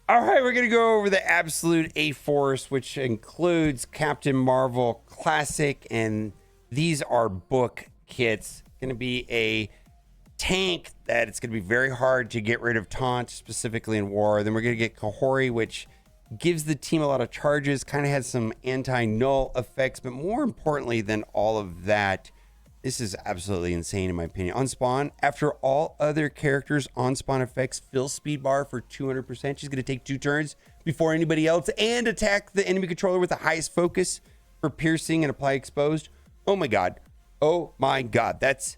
All right, we're going to go over the Absolute A-Force, which includes Captain Marvel Classic, and these are book kits. Going to be a tank that it's going to be very hard to get rid of taunt, specifically in war. Then we're going to get Kahhori, which gives the team a lot of charges, kind of has some anti-null effects, but more importantly than all of that, this is absolutely insane in my opinion. On spawn, after all other characters on spawn effects fill speed bar for 200%, she's going to take 2 turns before anybody else and attack the enemy controller with the highest focus for piercing and apply exposed. Oh my god. Oh my god. That's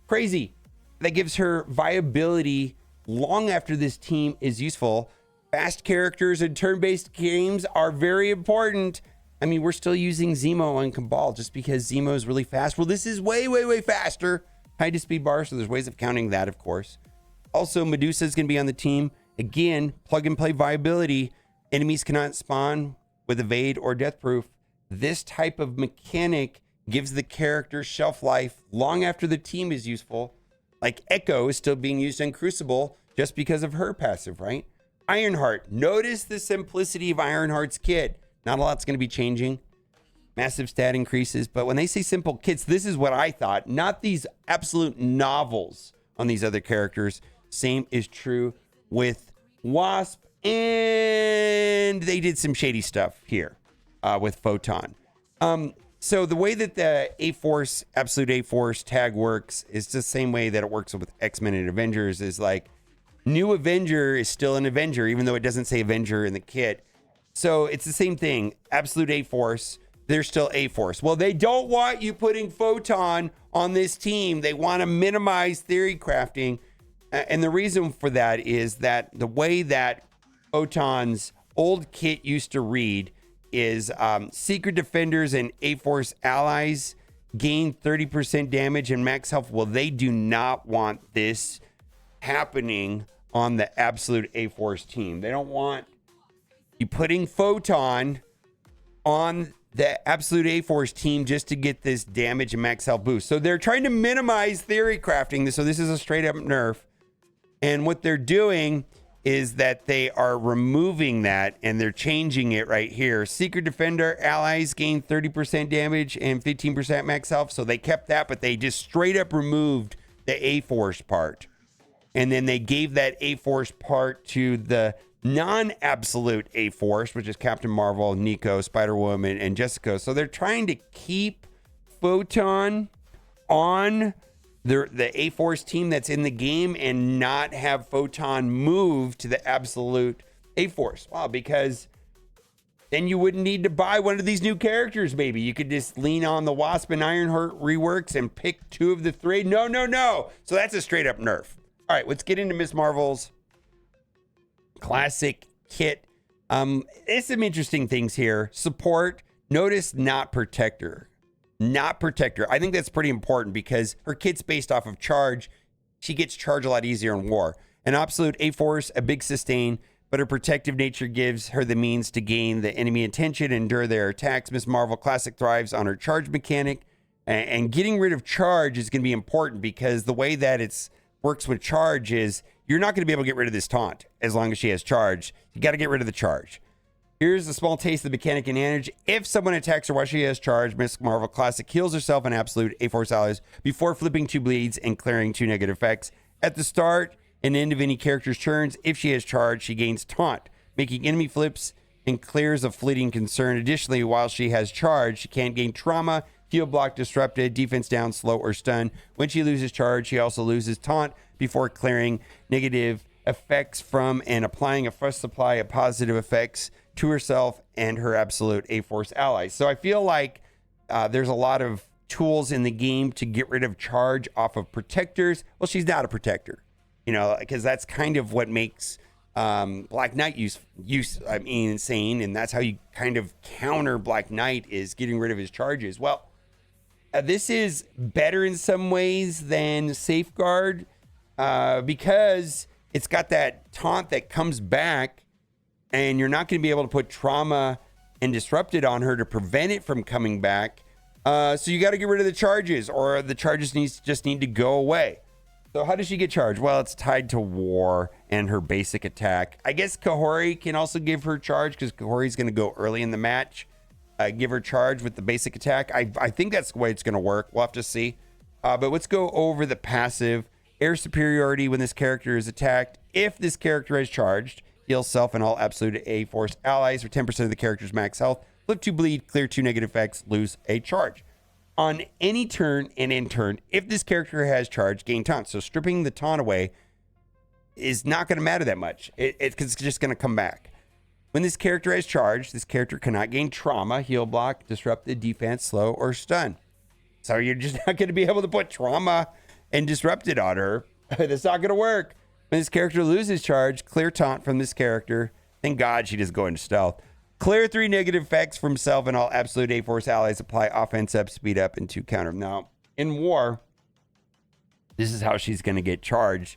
crazy. That gives her viability long after this team is useful. Fast characters in turn-based games are very important. I mean, we're still using Zemo on Cabal just because Zemo is really fast. Well, this is way, way, way faster. High to speed bar, so there's ways of counting that, of course. Also, Medusa is going to be on the team. Again, plug and play viability. Enemies cannot spawn with evade or death proof. This type of mechanic gives the character shelf life long after the team is useful. Like Echo is still being used in Crucible just because of her passive, right? Ironheart. Notice the simplicity of Ironheart's kit. Not a lot's going to be changing. Massive stat increases. But when they say simple kits, this is what I thought. Not these absolute novels on these other characters. Same is true with Wasp. And they did some shady stuff here with Photon. So the way that the A-Force, Absolute A-Force tag works is the same way that it works with X-Men and Avengers. Is like new Avenger is still an Avenger, even though it doesn't say Avenger in the kit. So it's the same thing. Absolute A-Force, they're still A-Force. Well, they don't want you putting Photon on this team. They want to minimize theory crafting. And the reason for that is that the way that Photon's old kit used to read is Secret Defenders and A-Force allies gain 30% damage and max health. Well, they do not want this happening on the Absolute A-Force team. They don't want you putting Photon on the Absolute A-Force team just to get this damage and max health boost. So they're trying to minimize theory crafting. So this is a straight up nerf. And what they're doing is that they are removing that and they're changing it right here. Secret Defender allies gain 30% damage and 15% max health. So they kept that, but they just straight up removed the A-Force part. And then they gave that A-Force part to the non-absolute A-Force, which is Captain Marvel, Nico, Spider-Woman, and Jessica. So they're trying to keep Photon on the A-Force team that's in the game and not have Photon move to the absolute A-Force. Wow, because then you wouldn't need to buy one of these new characters, maybe. You could just lean on the Wasp and Ironheart reworks and pick 2 of the 3. No. So that's a straight up nerf. All right, let's get into Miss Marvel's classic kit. There's some interesting things here. Support, notice not protector. Not protector. I think that's pretty important because her kit's based off of charge. She gets charge a lot easier in war. An absolute A-Force, a big sustain, but her protective nature gives her the means to gain the enemy attention and endure their attacks. Miss Marvel Classic thrives on her charge mechanic, and getting rid of charge is going to be important because the way that it's works with charge is you're not going to be able to get rid of this taunt as long as she has charge. You got to get rid of the charge. Here's a small taste of the mechanic advantage. If someone attacks her while she has charge, Miss Marvel Classic heals herself and absolute A-Force allies before flipping 2 bleeds and clearing 2 negative effects. At the start and end of any character's turns, if she has charge, she gains taunt, making enemy flips and clears a fleeting concern. Additionally, while she has charge, she can't gain trauma, heal block disrupted, defense down, slow, or stun. When she loses charge, she also loses taunt before clearing negative effects from and applying a fresh supply of positive effects to herself and her absolute A-Force allies. So I feel like there's a lot of tools in the game to get rid of charge off of protectors. Well, she's not a protector, because that's kind of what makes Black Knight insane, and that's how you kind of counter Black Knight is getting rid of his charges. Well, this is better in some ways than Safeguard because it's got that taunt that comes back, and you're not going to be able to put trauma and disrupted on her to prevent it from coming back. So you got to get rid of the charges, or the charges just need to go away. So how does she get charged? Well, it's tied to war and her basic attack. I guess Kahhori can also give her charge because Kahhori's going to go early in the match. Give her charge with the basic attack. I think that's the way it's going to work. We'll have to see. But let's go over the passive. Air superiority when this character is attacked. If this character is charged, heal self and all absolute A-Force allies for 10% of the character's max health. Flip 2 bleed, clear 2 negative effects, lose a charge. On any turn and in turn, if this character has charge, gain taunt. So stripping the taunt away is not going to matter that much. It's just going to come back. When this character has charge, this character cannot gain trauma, heal block, disrupted, defense, slow, or stun. So you're just not going to be able to put trauma and disrupted on her. That's not going to work. When this character loses charge, clear taunt from this character. Thank God she doesn't go into stealth. Clear 3 negative effects from self and all absolute A-Force allies. Apply offense up, speed up, and 2 counter. Now, in war, this is how she's going to get charged.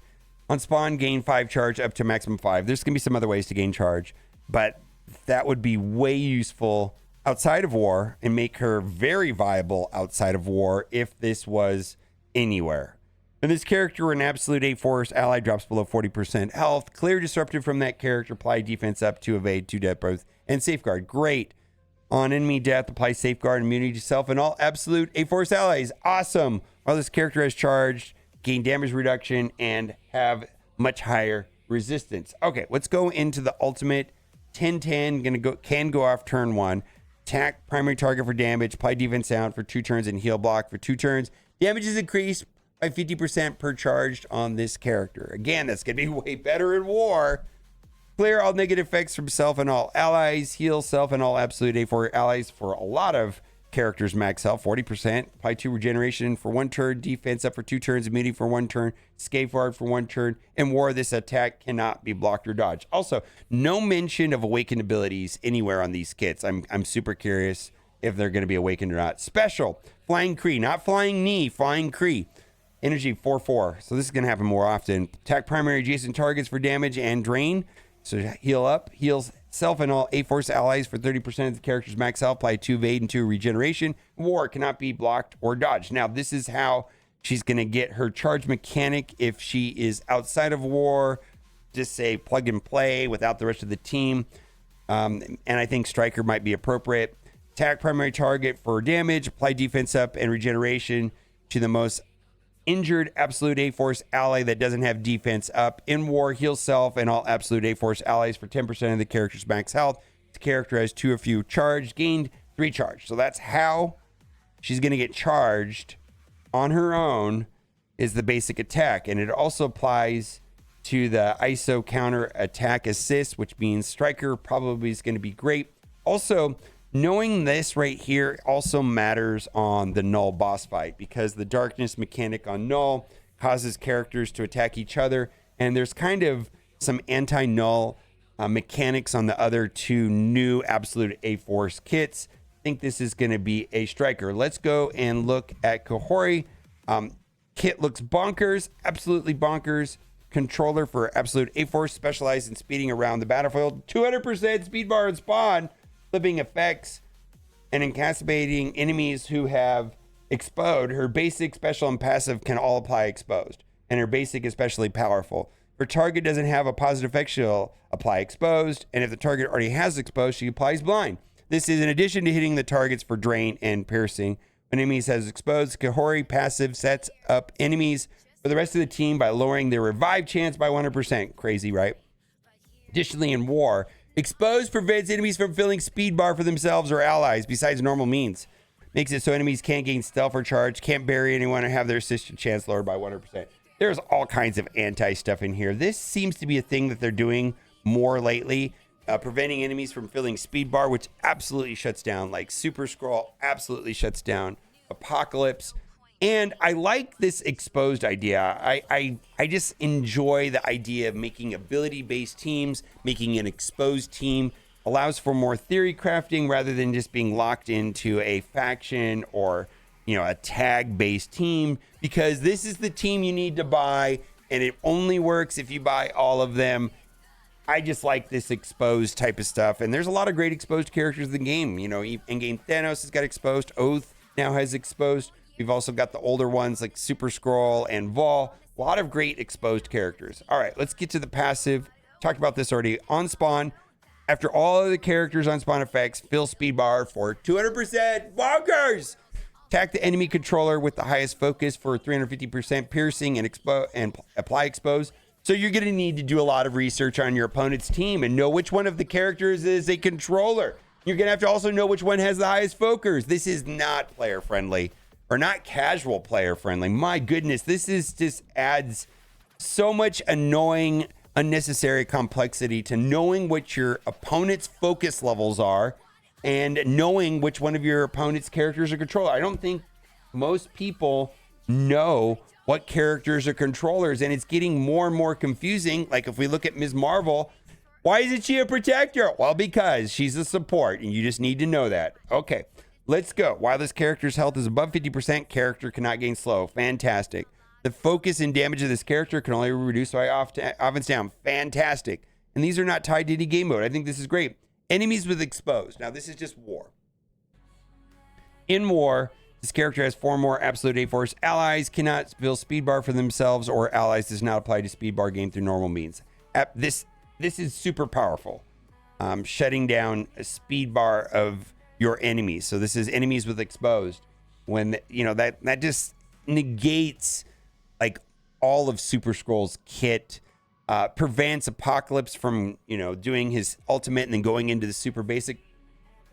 On spawn, gain 5 charge up to maximum 5. There's going to be some other ways to gain charge, but that would be way useful outside of war and make her very viable outside of war if this was anywhere. When this character or an absolute A-Force ally drops below 40% health, clear disruptive from that character, apply defense up to evade 2 death both and safeguard. Great. On enemy death, apply safeguard immunity to self and all absolute A-Force allies. Awesome. While this character has charged, gain damage reduction and have much higher resistance. Okay, let's go into the ultimate. 10-10 can go off turn 1. Attack primary target for damage, apply defense down for 2 turns and heal block for 2 turns. Damage is increased by 50% per charged on this character. Again, that's going to be way better in war. Clear all negative effects from self and all allies. Heal self and all absolute A4 allies for a lot of characters max health, 40%. Apply 2 regeneration for 1 turn. Defense up for 2 turns. Immunity for 1 turn. Escape guard for 1 turn. In war, this attack cannot be blocked or dodged. Also, no mention of awakened abilities anywhere on these kits. I'm super curious if they're going to be awakened or not. Special. Flying Kree. Not Flying Knee. Flying Kree. Energy 4/4. So this is going to happen more often. Attack primary adjacent targets for damage and drain. So heal up. Heals self and all A-Force allies for 30% of the character's max health. Apply 2 evade and 2 regeneration. War cannot be blocked or dodged. Now, this is how she's going to get her charge mechanic if she is outside of war. Just say plug and play without the rest of the team. And I think Striker might be appropriate. Attack primary target for damage. Apply defense up and regeneration to the most injured absolute A-Force ally that doesn't have defense up. In war, heal self and all absolute A-Force allies for 10% of the character's max health. The character has 2 or few charged, gained 3 charge. So that's how she's going to get charged on her own, is the basic attack. And it also applies to the ISO counter attack assist, which means Striker probably is going to be great. Also, knowing this right here also matters on the Null boss fight, because the darkness mechanic on Null causes characters to attack each other, and there's kind of some anti-Null mechanics on the other 2 new absolute A-Force kits. I think this is going to be a Striker. Let's go and look at Kahhori. Kit looks bonkers, absolutely bonkers. Controller for absolute A-Force, specialized in speeding around the battlefield. 200% speed bar and spawn. Flipping effects and incapacitating enemies who have exposed. Her basic, special, and passive can all apply exposed, and her basic is especially powerful. If her target doesn't have a positive effect, she'll apply exposed, and if the target already has exposed, she applies blind. This is in addition to hitting the targets for drain and piercing. When enemies has exposed, Kahhori passive sets up enemies for the rest of the team by lowering their revive chance by 100%. Crazy, right? Additionally, in war, exposed prevents enemies from filling speed bar for themselves or allies besides normal means. Makes it so enemies can't gain stealth or charge, can't bury anyone, or have their assist chance lowered by 100%. There's all kinds of anti-stuff in here. This seems to be a thing that they're doing more lately. Preventing enemies from filling speed bar, which absolutely shuts down. Like Super Scroll absolutely shuts down Apocalypse. And I like this exposed idea. I just enjoy the idea of making ability-based teams. Making an exposed team allows for more theory crafting rather than just being locked into a faction or, a tag-based team, because this is the team you need to buy, and it only works if you buy all of them. I just like this exposed type of stuff, and there's a lot of great exposed characters in the game. In-game Thanos has got exposed. Oath now has exposed. We've also got the older ones like Super Scroll and Vol. A lot of great exposed characters. All right, let's get to the passive. Talked about this already. On spawn, after all of the characters on spawn effects, fill speed bar for 200%. Bonkers! Attack the enemy controller with the highest focus for 350% piercing and apply expose. So you're going to need to do a lot of research on your opponent's team and know which one of the characters is a controller. You're going to have to also know which one has the highest focus. This is not player friendly, or not casual player friendly. My goodness, this is just adds so much annoying, unnecessary complexity to knowing what your opponent's focus levels are and knowing which one of your opponent's characters are controller. I don't think most people know what characters are controllers, and it's getting more and more confusing. Like if we look at Ms. Marvel, why isn't she a protector? Well, because she's a support, and you just need to know that. Okay, let's go. While this character's health is above 50%, character cannot gain slow. Fantastic. The focus and damage of this character can only be reduced by offense down. Fantastic. And these are not tied to any game mode. I think this is great. Enemies with exposed. Now, this is just war. In war, this character has 4 more absolute A-Force. Allies cannot fill speed bar for themselves, or allies does not apply to speed bar gained through normal means. This is super powerful. Shutting down a speed bar of your enemies. So this is enemies with exposed. When, you know, that just negates like all of Super Skrull's kit. Prevents Apocalypse from, you know, doing his ultimate and then going into the super basic.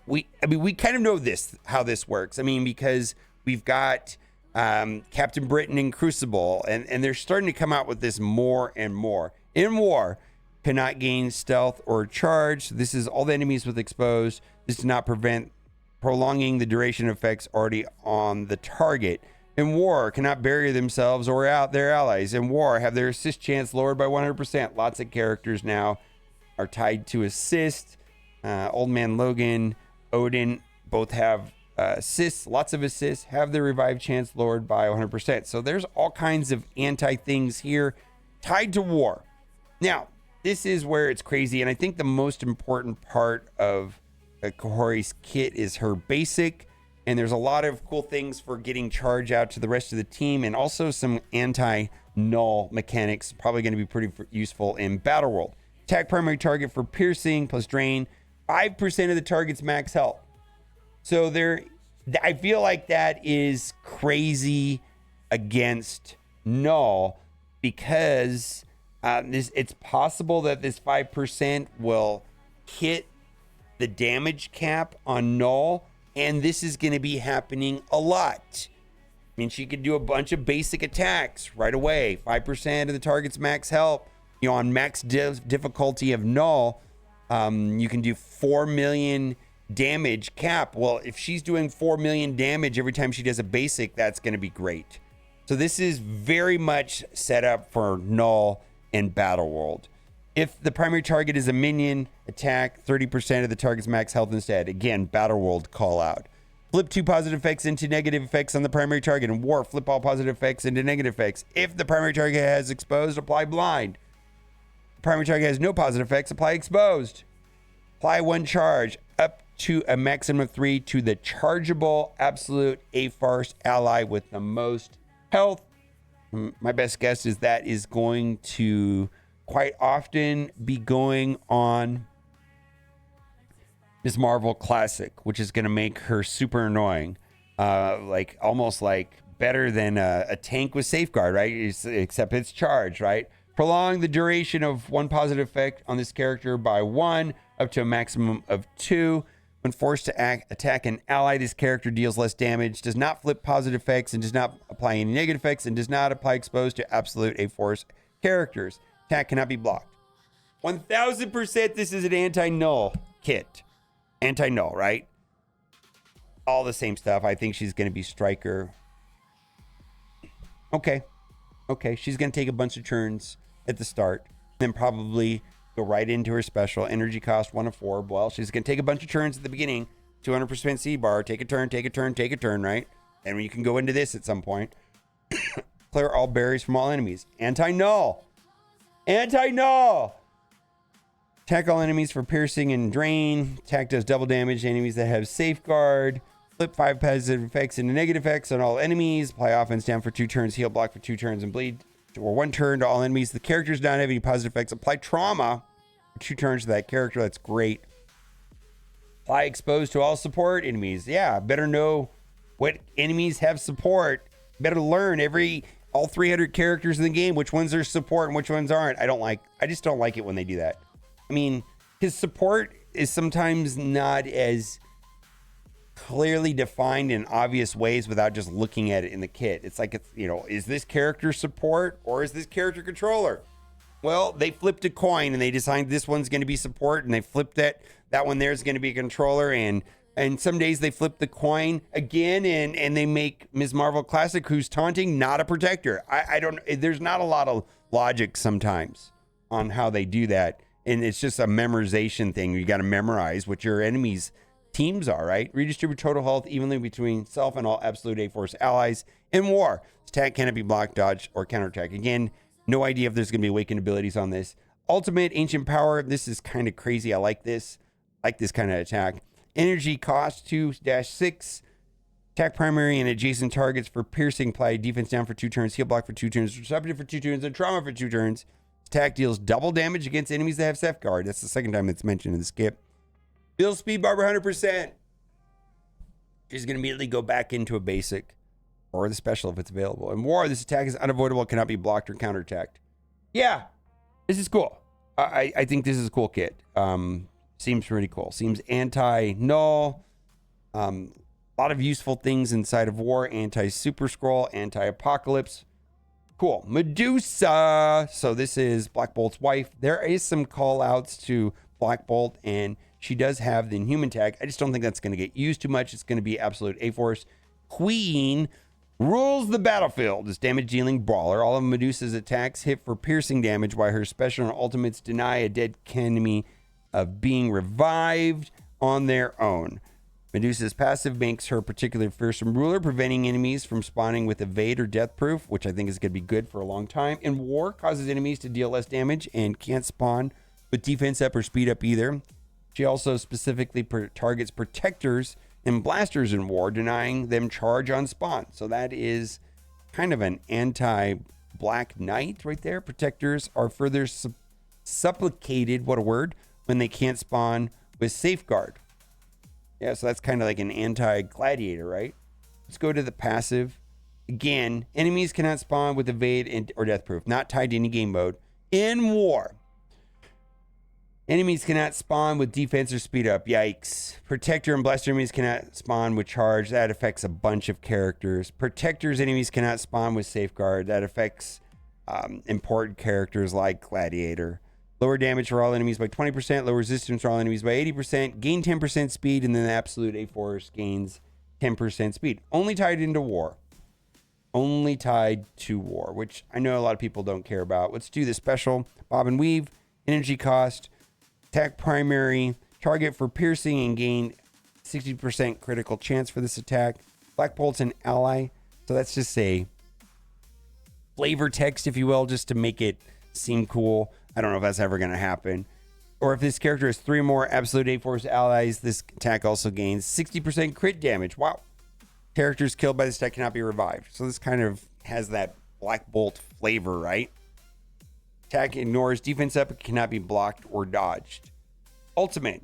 We kind of know how this works. I mean, because we've got Captain Britain and Crucible, and they're starting to come out with this more and more. In war, cannot gain stealth or charge. This is all the enemies with exposed. This does not prevent prolonging the duration effects already on the target. In war, cannot bury themselves or out their allies. In war, have their assist chance lowered by 100%. Lots of characters now are tied to assist. Old Man Logan, Odin, both have assists, lots of assists, have their revive chance lowered by 100%. So there's all kinds of anti-things here tied to war. Now, this is where it's crazy, and I think the most important part of Kahhori's kit is her basic, and there's a lot of cool things for getting charge out to the rest of the team, and also some anti-null mechanics, probably going to be pretty useful in Battle World. Attack primary target for piercing plus drain 5% of the target's max health. So I feel like that is crazy against null, because it's possible that this 5% will hit the damage cap on null, and this is going to be happening a lot. I mean, she could do a bunch of basic attacks right away. 5% of the target's max health. You know, on max difficulty of null, you can do 4 million damage cap. Well, if she's doing 4 million damage every time she does a basic, that's going to be great. So this is very much set up for null in Battle World. If the primary target is a minion, attack 30% of the target's max health instead. Again, Battle World call out. Flip 2 positive effects into negative effects on the primary target. In war, flip all positive effects into negative effects. If the primary target has exposed, apply blind. Primary target has no positive effects, apply exposed. Apply 1 charge up to a maximum of 3 to the chargeable absolute A-Farce ally with the most health. My best guess is that is going to quite often be going on Ms. Marvel Classic, which is going to make her super annoying. Like almost like better than a tank with safeguard, right? Except it's charged, right? Prolong the duration of 1 positive effect on this character by 1 up to a maximum of 2. When forced to attack an ally, this character deals less damage, does not flip positive effects, and does not apply any negative effects, and does not apply exposed to absolute A-Force characters. Attack cannot be blocked. 1000% this is an anti-null kit. Anti-null, right? All the same stuff. I think she's going to be Striker. Okay, she's going to take a bunch of turns at the start, then probably go right into her special. Energy cost 1 of 4. Well, she's going to take a bunch of turns at the beginning. 200% C bar. Take a turn, right? And you can go into this at some point. Clear all berries from all enemies. Anti-null. Attack all enemies for piercing and drain. Attack does double damage to enemies that have safeguard. Flip 5 positive effects into negative effects on all enemies. Apply offense down for 2 turns. Heal block for 2 turns and bleed or 1 turn to all enemies. The character does not have any positive effects. Apply trauma for 2 turns to that character. That's great. Apply exposed to all support enemies. Yeah, better know what enemies have support. Better learn all 300 characters in the game, which ones are support and which ones aren't. I just don't like it when they do that. I mean, his support is sometimes not as clearly defined in obvious ways without just looking at it in the kit. It's like, is this character support or is this character controller? Well, they flipped a coin and they decided this one's going to be support, and they flipped that one there is going to be a controller, and some days they flip the coin again and they make Ms. Marvel Classic, who's taunting, not a protector. I don't, there's not a lot of logic sometimes on how they do that. And it's just a memorization thing. You got to memorize what your enemies teams are, right? Redistribute total health evenly between self and all absolute A-Force allies in war. This attack cannot be blocked, dodged, or counterattack. Again, no idea if there's going to be awakened abilities on this. Ultimate Ancient Power. This is kind of crazy. I like this. Kind of attack. Energy cost 2-6. Attack primary and adjacent targets for piercing. Apply defense down for 2 turns. Heal block for 2 turns. Disruptive for 2 turns. And trauma for 2 turns. Attack deals double damage against enemies that have safeguard. That's the second time it's mentioned in the skip. Build speed barber 100%. She's going to immediately go back into a basic or the special if it's available. In war, this attack is unavoidable, cannot be blocked or counterattacked. Yeah, this is cool. I think this is a cool kit. Seems pretty cool. Seems anti-null. A lot of useful things inside of war. Anti-super scroll, anti-apocalypse. Cool. Medusa. So this is Black Bolt's wife. There is some call outs to Black Bolt, and she does have the Inhuman tag. I just don't think that's going to get used too much. It's going to be absolute A-Force. Queen rules the battlefield. This damage dealing brawler. All of Medusa's attacks hit for piercing damage, while her special and ultimates deny a dead enemy of being revived on their own. Medusa's passive makes her particularly fearsome ruler, preventing enemies from spawning with evade or death proof, which I think is going to be good for a long time. In war, causes enemies to deal less damage and can't spawn with defense up or speed up either. She also specifically targets protectors and blasters in war, denying them charge on spawn. So that is kind of an anti-Black Knight right there. Protectors are further supplicated, what a word, when they can't spawn with safeguard. Yeah, so that's kind of like an anti-gladiator, right? Let's go to the passive. Again, enemies cannot spawn with evade or death proof, not tied to any game mode. In war, enemies cannot spawn with defense or speed up. Yikes. Protector and blaster enemies cannot spawn with charge. That affects a bunch of characters. Protectors enemies cannot spawn with safeguard. That affects important characters like Gladiator. Lower damage for all enemies by 20%. Lower resistance for all enemies by 80%. Gain 10% speed, and then the absolute A-Force gains 10% speed. Only tied into war. Only tied to war, which I know a lot of people don't care about. Let's do the special. Bob and weave. Energy cost. Attack primary. Target for piercing and gain 60% critical chance for this attack. Black Bolt's an ally. So that's just a flavor text, if you will, just to make it seem cool. I don't know if that's ever going to happen. Or if this character has 3 more absolute A-Force allies, this attack also gains 60% crit damage. Wow. Characters killed by this attack cannot be revived. So this kind of has that Black Bolt flavor, right? Attack ignores defense up, cannot be blocked or dodged. Ultimate.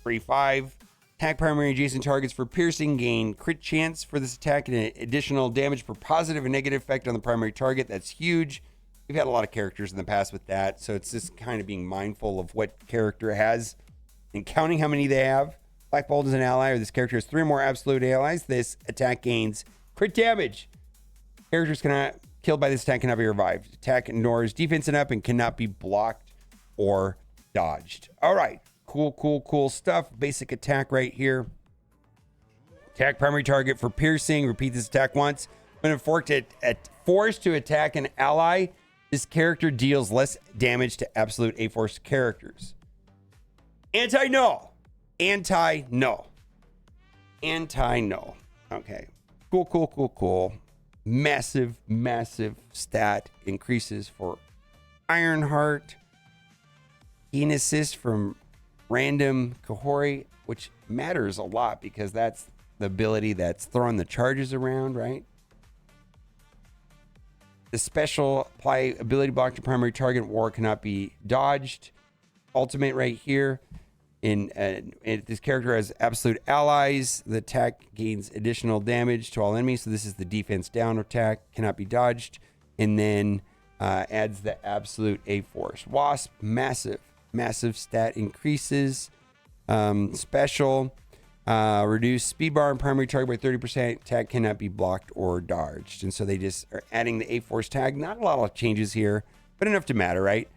3-5. Attack primary adjacent targets for piercing. Gain crit chance for this attack and additional damage for positive and negative effect on the primary target. That's huge. We've had a lot of characters in the past with that, so it's just kind of being mindful of what character has and counting how many they have. Black Bolt is an ally, or this character has 3 more absolute allies. This attack gains crit damage. Characters killed by this attack cannot be revived. Attack ignores defense and up and cannot be blocked or dodged. All right, cool stuff. Basic attack right here. Attack primary target for piercing. Repeat this attack once. When forced to attack an ally, this character deals less damage to absolute A-Force characters. Anti-null. Okay. Cool. Massive stat increases for Ironheart. Gain assist from random Kahhori, which matters a lot because that's the ability that's throwing the charges around, right? The special apply ability block to primary target. War cannot be dodged. Ultimate right here. This character has absolute allies. The attack gains additional damage to all enemies. So this is the defense down attack. Cannot be dodged. And then adds the absolute A-Force. Wasp, massive stat increases. Special, reduce speed bar and primary target by 30%. Tag cannot be blocked or dodged. And so they just are adding the A-Force tag. Not a lot of changes here, but enough to matter, right?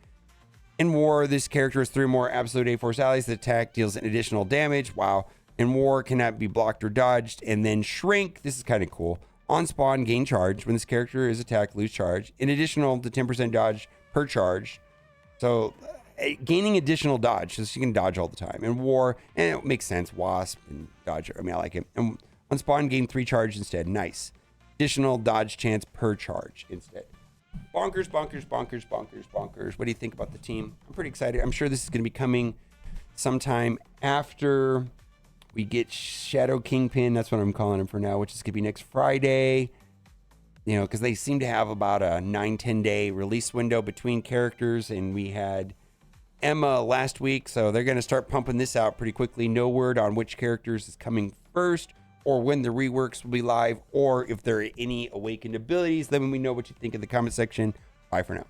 In War, this character has 3 more absolute A-Force allies. The attack deals an additional damage. Wow. In War, cannot be blocked or dodged. And then Shrink, this is kind of cool. On spawn, gain charge. When this character is attacked, lose charge. In additional to 10% dodge per charge. So gaining additional dodge, so you can dodge all the time. In War, and it makes sense. Wasp and Dodger. I mean, I like it. And on spawn, gain 3 charge instead. Nice. Additional dodge chance per charge instead. Bonkers. What do you think about the team? I'm pretty excited. I'm sure this is going to be coming sometime after we get Shadow Kingpin. That's what I'm calling him for now, which is going to be next Friday. You know, because they seem to have about a 9-10 day release window between characters, and we had Emma last week, so they're going to start pumping this out pretty quickly. No word on which characters is coming first, or when the reworks will be live, or if there are any awakened abilities. Let me know what you think in the comment section. Bye for now.